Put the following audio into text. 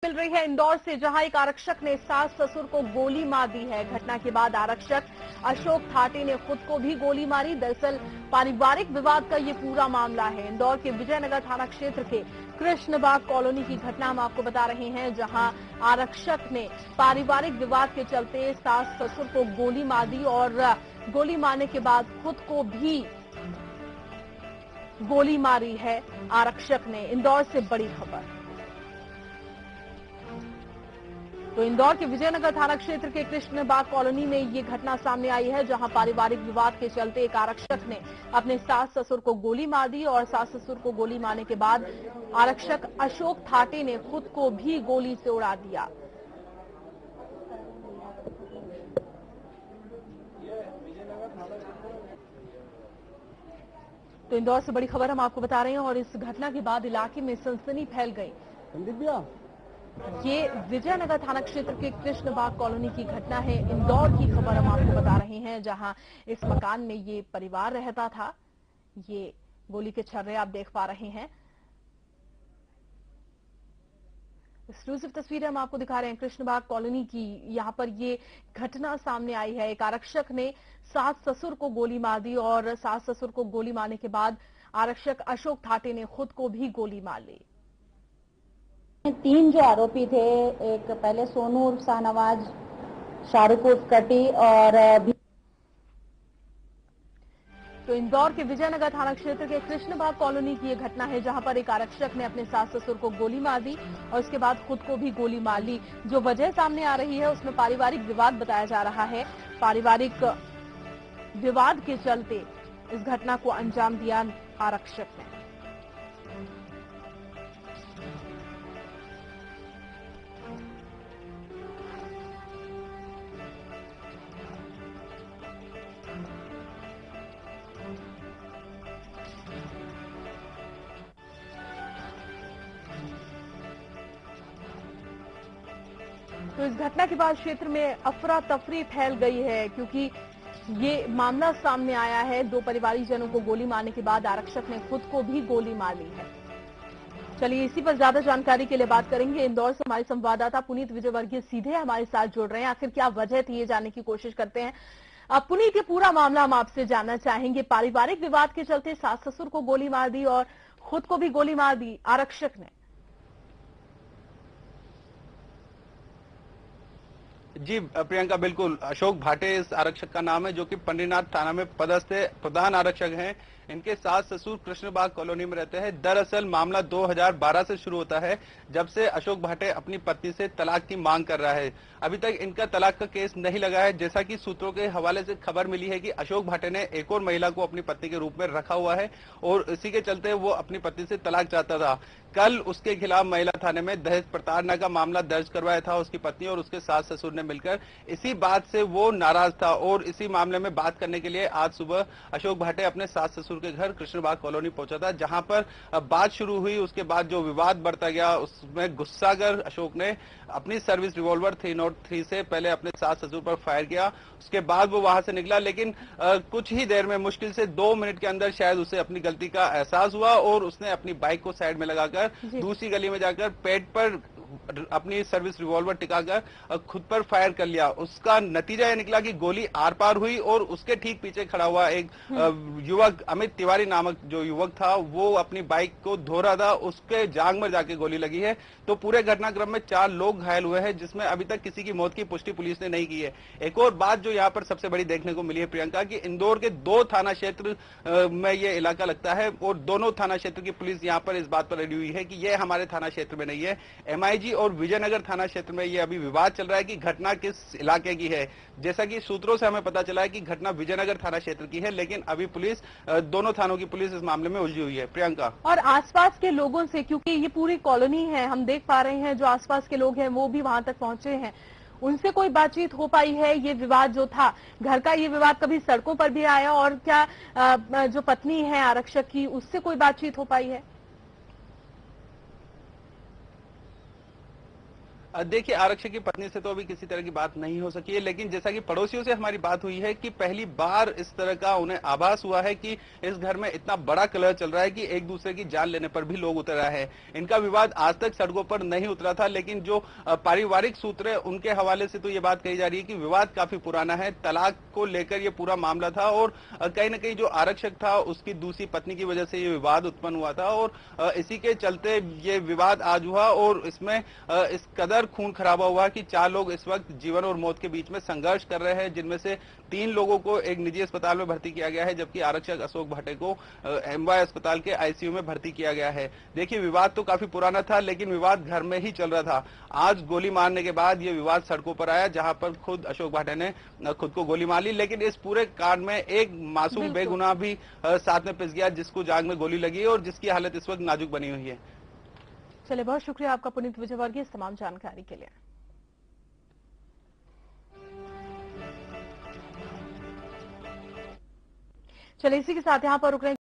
मिल रही है इंदौर से, जहां एक आरक्षक ने सास ससुर को गोली मार दी है। घटना के बाद आरक्षक अशोक थाटे ने खुद को भी गोली मारी। दरअसल पारिवारिक विवाद का ये पूरा मामला है। इंदौर के विजयनगर थाना क्षेत्र के कृष्णबाग कॉलोनी की घटना हम आपको बता रहे हैं, जहां आरक्षक ने पारिवारिक विवाद के चलते सास ससुर को गोली मार दी और गोली मारने के बाद खुद को भी गोली मारी है आरक्षक ने। इंदौर से बड़ी खबर। तो इंदौर के विजयनगर थाना क्षेत्र के कृष्णबाग कॉलोनी में ये घटना सामने आई है, जहां पारिवारिक विवाद के चलते एक आरक्षक ने अपने सास ससुर को गोली मार दी और सास ससुर को गोली मारने के बाद आरक्षक अशोक थाटे ने खुद को भी गोली से उड़ा दिया। तो इंदौर से बड़ी खबर हम आपको बता रहे हैं और इस घटना के बाद इलाके में सनसनी फैल गई। ये विजयनगर थाना क्षेत्र के कृष्णबाग कॉलोनी की घटना है। इंदौर की खबर हम आपको बता रहे हैं, जहां इस मकान में ये परिवार रहता था। ये गोली के छर्रे आप देख पा रहे हैं। एक्सक्लूसिव तस्वीरें हम आपको दिखा रहे हैं कृष्णबाग कॉलोनी की। यहां पर ये घटना सामने आई है। एक आरक्षक ने सास ससुर को गोली मार दी और सास ससुर को गोली मारने के बाद आरक्षक अशोक थाटे ने खुद को भी गोली मार ली। 3 जो आरोपी थे, एक पहले सोनू उर्फ शाहनवाज, शाहरुख उर्फ कटी और तो इंदौर के विजयनगर थाना क्षेत्र के कृष्णबाग कॉलोनी की यह घटना है, जहां पर एक आरक्षक ने अपने सास ससुर को गोली मार दी और उसके बाद खुद को भी गोली मार ली। जो वजह सामने आ रही है उसमें पारिवारिक विवाद बताया जा रहा है। पारिवारिक विवाद के चलते इस घटना को अंजाम दिया आरक्षक ने। तो इस घटना के बाद क्षेत्र में अफरा तफरी फैल गई है, क्योंकि ये मामला सामने आया है। 2 परिवारीजनों को गोली मारने के बाद आरक्षक ने खुद को भी गोली मार ली है। चलिए इसी पर ज्यादा जानकारी के लिए बात करेंगे। इंदौर से हमारे संवाददाता पुनीत विजयवर्गीय सीधे हमारे साथ जुड़ रहे हैं। आखिर क्या वजह थी, ये जानने की कोशिश करते हैं। अब पुनीत, ये पूरा मामला हम आपसे जानना चाहेंगे। पारिवारिक विवाद के चलते सास ससुर को गोली मार दी और खुद को भी गोली मार दी आरक्षक ने। जी प्रियंका, बिल्कुल अशोक भाटे इस आरक्षक का नाम है, जो कि पंडरीनाथ थाना में पदस्थ प्रधान आरक्षक हैं। इनके सास ससुर कृष्णबाग कॉलोनी में रहते हैं। दरअसल मामला 2012 से शुरू होता है, जब से अशोक भाटे अपनी पत्नी से तलाक की मांग कर रहा है। अभी तक इनका तलाक का केस नहीं लगा है। जैसा कि सूत्रों के हवाले से खबर मिली है कि अशोक भाटे ने एक और महिला को अपनी पत्नी के रूप में रखा हुआ है और इसी के चलते वो अपनी पत्नी से तलाक चाहता था। कल उसके खिलाफ महिला थाने में दहेज प्रताड़ना का मामला दर्ज करवाया था उसकी पत्नी और उसके सास ससुर ने मिलकर। इसी बात से वो नाराज था और इसी मामले में बात करने के लिए आज सुबह अशोक भाटे अपने सास ससुर के घर कृष्णबाग कॉलोनी पहुंचा था, जहां पर बात शुरू हुई। उसके बाद जो विवाद बढ़ता गया, उसमें गुस्सा कर अशोक ने अपनी सर्विस रिवॉल्वर 303 से पहले अपने सास ससुर पर फायर किया। उसके बाद वो वहां से निकला, लेकिन कुछ ही देर में, मुश्किल से 2 मिनट के अंदर शायद उसे अपनी गलती का एहसास हुआ और उसने अपनी बाइक को साइड में लगाकर दूसरी गली में जाकर पेट पर अपनी सर्विस रिवॉल्वर टिकाकर खुद पर फायर कर लिया। उसका नतीजा यह निकला कि गोली आर पार हुई और उसके ठीक पीछे खड़ा हुआ एक युवक, अमित तिवारी नामक जो युवक था, वो अपनी बाइक को धो रहा था, उसके जांघ में जाके गोली लगी है। तो पूरे घटनाक्रम में 4 लोग घायल हुए हैं, जिसमें अभी तक किसी की मौत की पुष्टि पुलिस ने नहीं की है। एक और बात जो यहाँ पर सबसे बड़ी देखने को मिली है प्रियंका, की इंदौर के 2 थाना क्षेत्र में ये इलाका लगता है और दोनों थाना क्षेत्र की पुलिस यहाँ पर इस बात पर अड़ी हुई है कि ये हमारे थाना क्षेत्र में नहीं है। MIG और विजयनगर थाना क्षेत्र में ये अभी विवाद चल रहा है कि घटना किस इलाके की है। जैसा कि सूत्रों से हमें पता चला है कि घटना विजयनगर थाना क्षेत्र की है, लेकिन अभी पुलिस, दोनों थानों की पुलिस इस मामले में उलझी हुई है। प्रियंका, और आसपास के लोगों से, क्योंकि ये पूरी कॉलोनी है, हम देख पा रहे हैं जो आसपास के लोग हैं वो भी वहां तक पहुंचे हैं, उनसे कोई बातचीत हो पाई है? ये विवाद जो था घर का, ये विवाद कभी सड़कों पर भी आया और क्या जो पत्नी है आरक्षक की, उससे कोई बातचीत हो पाई है? देखिए, आरक्षक की पत्नी से तो अभी किसी तरह की बात नहीं हो सकी है, लेकिन जैसा कि पड़ोसियों से हमारी बात हुई है कि पहली बार इस तरह का उन्हें आभास हुआ है कि इस घर में इतना बड़ा कलह चल रहा है कि एक दूसरे की जान लेने पर भी लोग उतर रहे हैं। इनका विवाद आज तक सड़कों पर नहीं उतरा था, लेकिन जो पारिवारिक सूत्र है उनके हवाले से तो ये बात कही जा रही है कि विवाद काफी पुराना है। तलाक को लेकर ये पूरा मामला था और कहीं न कहीं जो आरक्षक था उसकी दूसरी पत्नी की वजह से ये विवाद उत्पन्न हुआ था और इसी के चलते ये विवाद आज हुआ और इसमें इस कदर खून खराबा हुआ कि 4 लोग इस वक्त जीवन और मौत के बीच में संघर्ष कर रहे हैं, जिनमें से 3 लोगों को एक निजी अस्पताल में भर्ती किया गया है, जबकि आरक्षक अशोक भाटे को एमवाय अस्पताल के आईसीयू में भर्ती किया गया है। देखिए, विवाद तो काफी पुराना था, लेकिन विवाद घर में ही चल रहा था। आज गोली मारने के बाद ये विवाद सड़कों पर आया, जहां पर खुद अशोक भाटे ने खुद को गोली मार ली, लेकिन इस पूरे कांड में एक मासूम बेगुनाह भी साथ में पिस गया, जिसको जांघ में गोली लगी और जिसकी हालत इस वक्त नाजुक बनी हुई है। चलिए, बहुत शुक्रिया आपका पुनीत विजयवर्गीय इस तमाम जानकारी के लिए। चलिए, इसी के साथ यहाँ पर रुक रहे हैं।